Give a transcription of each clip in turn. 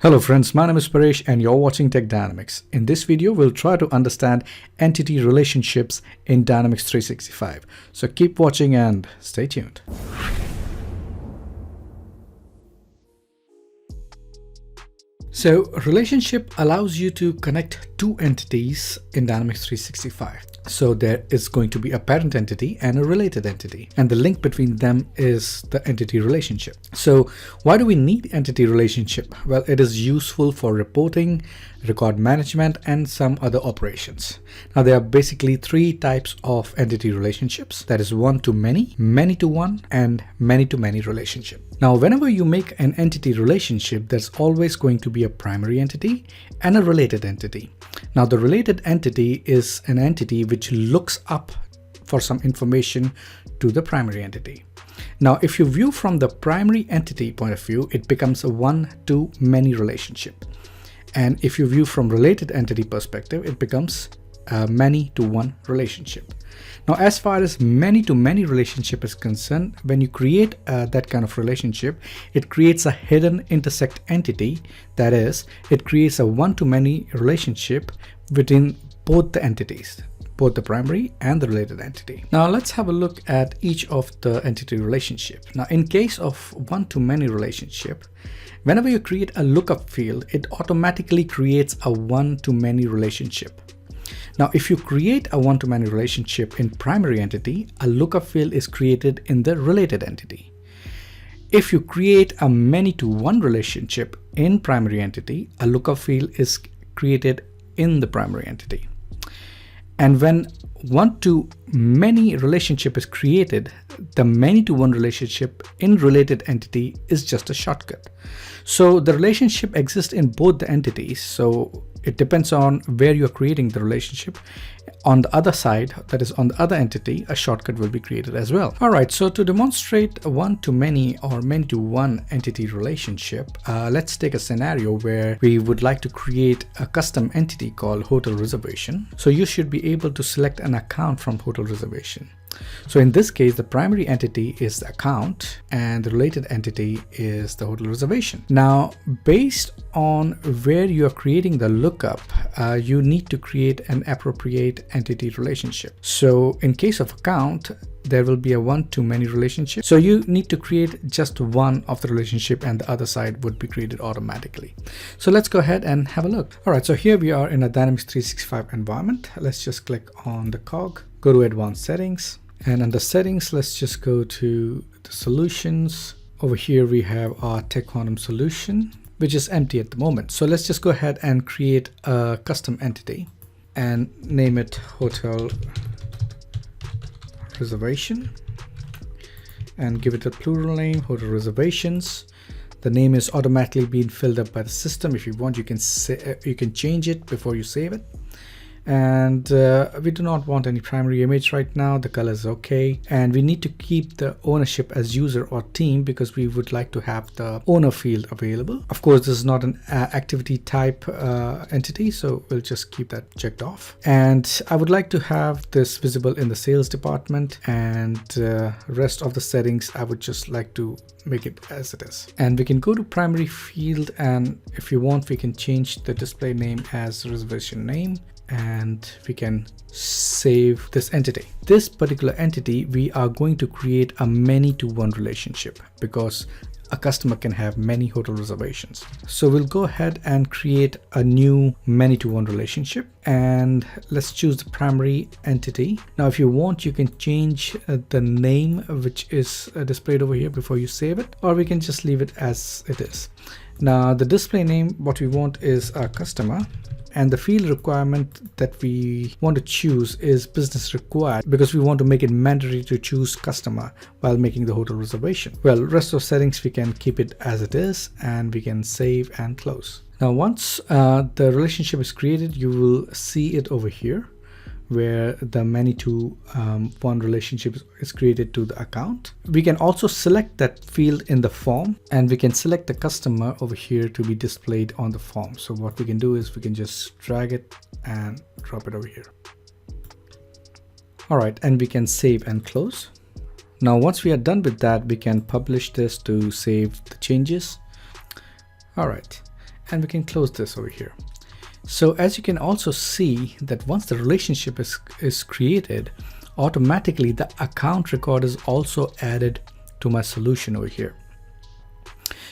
Hello friends, my name is Paresh and you're watching Tech Dynamics. In this video, we'll try to understand entity relationships in Dynamics 365. So keep watching and stay tuned. So relationship allows you to connect two entities in Dynamics 365. So there is going to be a parent entity and a related entity, and the link between them is the entity relationship. So why do we need entity relationship? Well, it is useful for reporting, record management, and some other operations. Now there are basically three types of entity relationships. That is one-to-many, many-to-one, and many-to-many relationship. Now whenever you make an entity relationship, there's always going to be a primary entity and a related entity. Now the related entity is an entity which looks up for some information to the primary entity. Now if you view from the primary entity point of view, it becomes a one-to-many relationship. And if you view from related entity perspective, it becomes a many-to-one relationship. Now, as far as many-to-many relationship is concerned, when you create that kind of relationship, it creates a hidden intersect entity. That is, it creates a one-to-many relationship between both the entities, both the primary and the related entity. Now, let's have a look at each of the entity relationship. Now, in case of one-to-many relationship, whenever you create a lookup field, it automatically creates a one-to-many relationship. Now, if you create a one-to-many relationship in primary entity, a lookup field is created in the related entity. If you create a many-to-one relationship in primary entity, a lookup field is created in the primary entity. And when one-to-many relationship is created, the many-to-one relationship in related entity is just a shortcut. So the relationship exists in both the entities. So it depends on where you're creating the relationship. On the other side, that is on the other entity, a shortcut will be created as well. All right, so to demonstrate a one-to-many or many-to-one entity relationship, let's take a scenario where we would like to create a custom entity called hotel reservation. So you should be able to select an account from hotel reservation. So in this case, the primary entity is the account and the related entity is the hotel reservation. Now, based on where you are creating the lookup, you need to create an appropriate entity relationship. So in case of account, there will be a one-to-many relationship. So you need to create just one of the relationship and the other side would be created automatically. So let's go ahead and have a look. All right, so here we are in a Dynamics 365 environment. Let's just click on the cog, go to advanced settings. And under settings, let's just go to the solutions. Over here, we have our Tech Quantum solution, which is empty at the moment. So let's just go ahead and create a custom entity and name it hotel reservation and give it a plural name, hotel reservations. The name is automatically being filled up by the system. If you want, you can change it before you save it. And we do not want any primary image right now. The color is okay, and we need to keep the ownership as user or team because we would like to have the owner field available. Of course, this is not an activity type entity, so we'll just keep that checked off. And I would like to have this visible in the sales department, and rest of the settings I would just like to make it as it is. And we can go to primary field, and if you want, we can change the display name as reservation name, and we can save this entity. This particular entity, we are going to create a many-to-one relationship because a customer can have many hotel reservations. So we'll go ahead and create a new many-to-one relationship, and let's choose the primary entity. Now, if you want, you can change the name which is displayed over here before you save it, or we can just leave it as it is. Now, the display name, what we want is our customer. And the field requirement that we want to choose is business required because we want to make it mandatory to choose customer while making the hotel reservation. Well, rest of settings, we can keep it as it is and we can save and close. Now, once the relationship is created, you will see it over here where the many-to-one relationship is created to the account. We can also select that field in the form, and we can select the customer over here to be displayed on the form. So what we can do is we can just drag it and drop it over here. All right, and we can save and close. Now, once we are done with that, we can publish this to save the changes. All right. and we can close this over here. So as you can also see that once the relationship is created, automatically the account record is also added to my solution over here.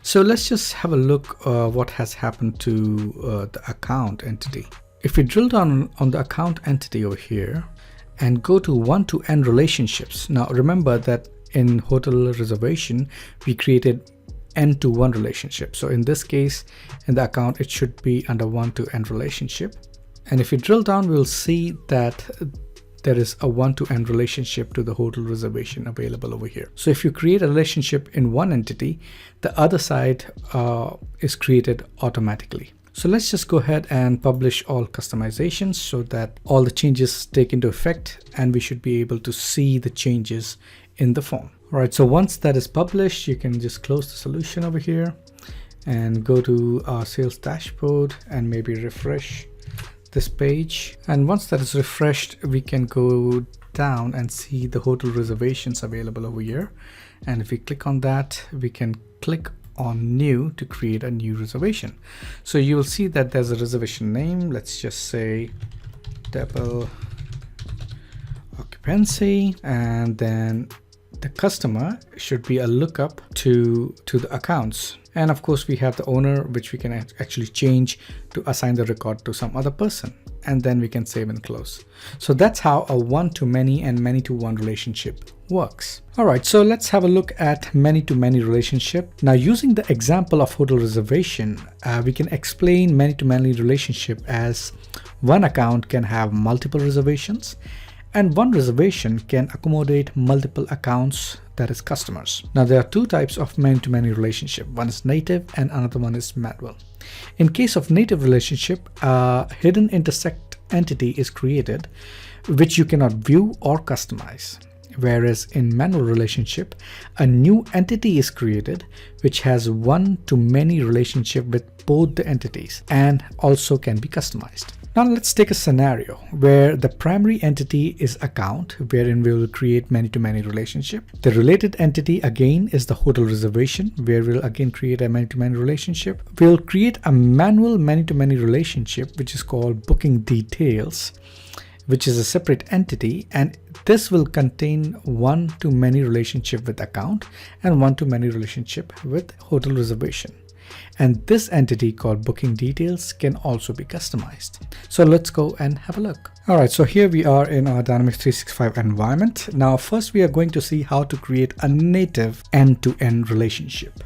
So let's just have a look what has happened to the account entity. If we drill down on the account entity over here and go to one-to-end relationships. Now remember that in hotel reservation, we created end-to-one relationship. So in this case, in the account, it should be under one-to-end relationship. And if we drill down, we'll see that there is a one-to-end relationship to the hotel reservation available over here. So if you create a relationship in one entity, the other side is created automatically. So let's just go ahead and publish all customizations so that all the changes take into effect and we should be able to see the changes in the form. All right, so once that is published, you can just close the solution over here and go to our sales dashboard and maybe refresh this page. And once that is refreshed, we can go down and see the hotel reservations available over here. And if we click on that, we can click on new to create a new reservation. So you will see that there's a reservation name. Let's just say double occupancy, and then the customer should be a lookup to the accounts. And of course we have the owner, which we can actually change to assign the record to some other person, and then we can save and close. So that's how a one-to-many and many-to-one relationship works. All right, so let's have a look at many-to-many relationship. Now using the example of hotel reservation, we can explain many-to-many relationship as one account can have multiple reservations, and one reservation can accommodate multiple accounts, that is customers. Now there are two types of many-to-many relationship. One is native and another one is manual. In case of native relationship, a hidden intersect entity is created which you cannot view or customize. Whereas in manual relationship, a new entity is created which has one-to-many relationship with both the entities and also can be customized. Now let's take a scenario where the primary entity is account, wherein we will create many-to-many relationship. The related entity again is the hotel reservation, where we'll again create a many-to-many relationship. We'll create a manual many-to-many relationship, which is called booking details, which is a separate entity, and this will contain one-to-many relationship with account and one-to-many relationship with hotel reservation. And this entity called booking details can also be customized. So let's go and have a look. All right, so here we are in our Dynamics 365 environment. Now, first we are going to see how to create a native end-to-end relationship.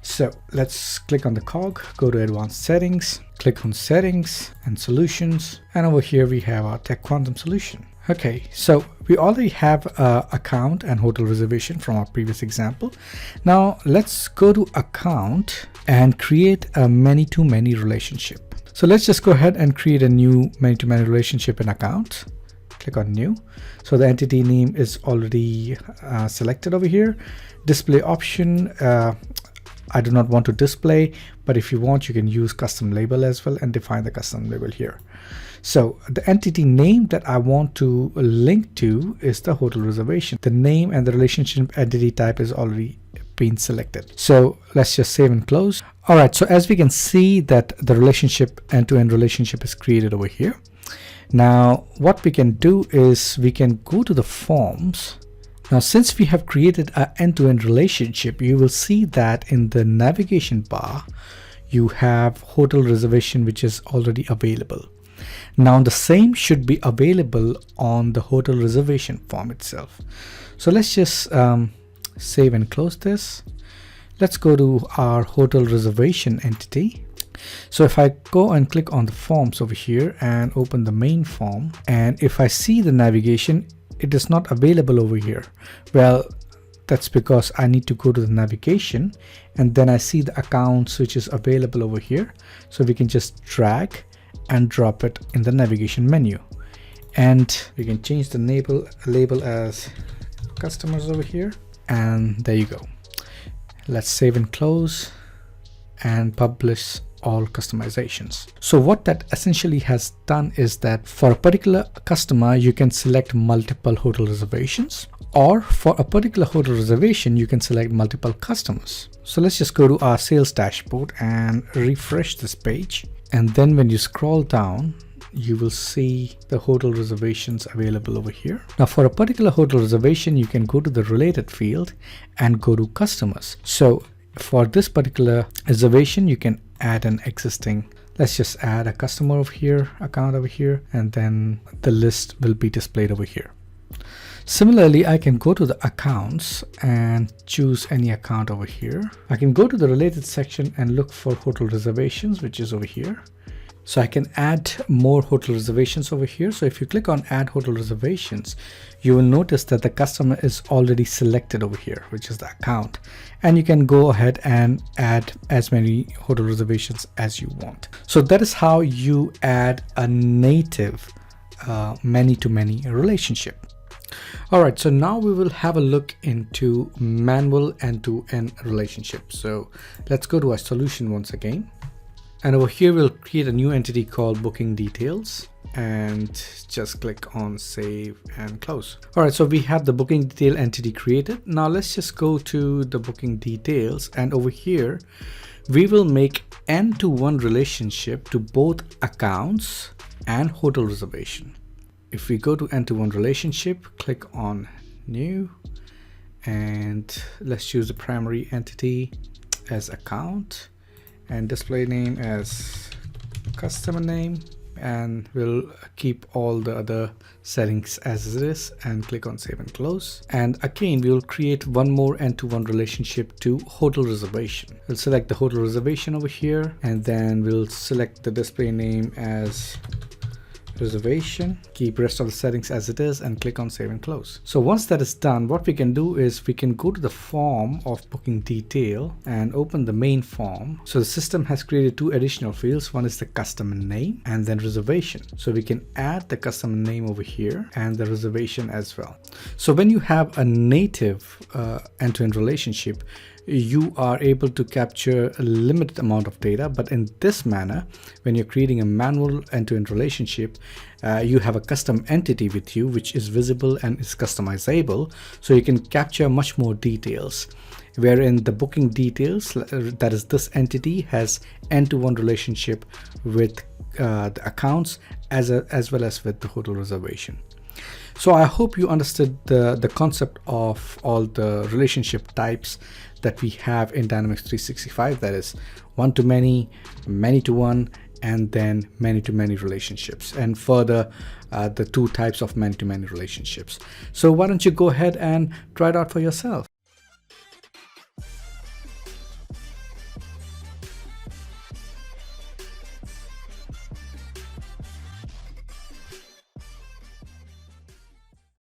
So let's click on the cog, go to advanced settings, click on settings and solutions. And over here we have our Tech Quantum solution. Okay, so we already have account and hotel reservation from our previous example. Now let's go to account and create a many-to-many relationship. So let's just go ahead and create a new many-to-many relationship in account. Click on new. So the entity name is already selected over here. Display option, I do not want to display, but if you want, you can use custom label as well and define the custom label here. So the entity name that I want to link to is the hotel reservation. The name and the relationship entity type is already been selected. So let's just save and close. All right, so as we can see that the relationship end-to-end relationship is created over here. Now what we can do is we can go to the forms. Now since we have created an end-to-end relationship, you will see that in the navigation bar you have hotel reservation, which is already available. Now the same should be available on the hotel reservation form itself. So let's just save and close this. Let's go to our hotel reservation entity. So if I go and click on the forms over here and open the main form, and if I see the navigation, it is not available over here. Well, that's because I need to go to the navigation and then I see the accounts which is available over here. So we can just drag and drop it in the navigation menu, and we can change the label as customers over here, and there you go. Let's save and close and publish all customizations. So what that essentially has done is that for a particular customer you can select multiple hotel reservations, Or for a particular hotel reservation, you can select multiple customers. So let's just go to our sales dashboard and refresh this page. And then when you scroll down, you will see the hotel reservations available over here. Now for a particular hotel reservation, you can go to the related field and go to customers. So for this particular reservation, you can add an existing, let's just add a customer over here, account over here, and then the list will be displayed over here. Similarly, I can go to the accounts and choose any account over here. I can go to the related section and look for hotel reservations, which is over here. So I can add more hotel reservations over here. So if you click on add hotel reservations, you will notice that the customer is already selected over here, which is the account. And you can go ahead and add as many hotel reservations as you want. So that is how you add a native many-to-many relationship. All right, so now we will have a look into manual end-to-end relationship. So let's go to our solution once again. And over here, we'll create a new entity called booking details and just click on save and close. All right, so we have the booking detail entity created. Now let's just go to the booking details, and over here, we will make end-to-one relationship to both accounts and hotel reservation. If we go to end-to-one relationship, click on new, and let's choose the primary entity as account and display name as customer name, and we'll keep all the other settings as it is and click on save and close. And again, we will create one more end-to-one relationship to hotel reservation. We'll select the hotel reservation over here, and then we'll select the display name as reservation, keep rest of the settings as it is, and click on save and close. So once that is done, what we can do is we can go to the form of booking detail and open the main form. So the system has created two additional fields. One is the customer name and then reservation. So we can add the customer name over here and the reservation as well. So when you have a native end-to-end relationship, you are able to capture a limited amount of data, but in this manner, when you're creating a manual end-to-end relationship, you have a custom entity with you, which is visible and is customizable, so you can capture much more details. Wherein the booking details, that is this entity, has end-to-one relationship with the accounts as well as with the hotel reservation. So I hope you understood the concept of all the relationship types that we have in Dynamics 365, that is one-to-many, many-to-one, and then many-to-many relationships, and further the two types of many-to-many relationships. So why don't you go ahead and try it out for yourself.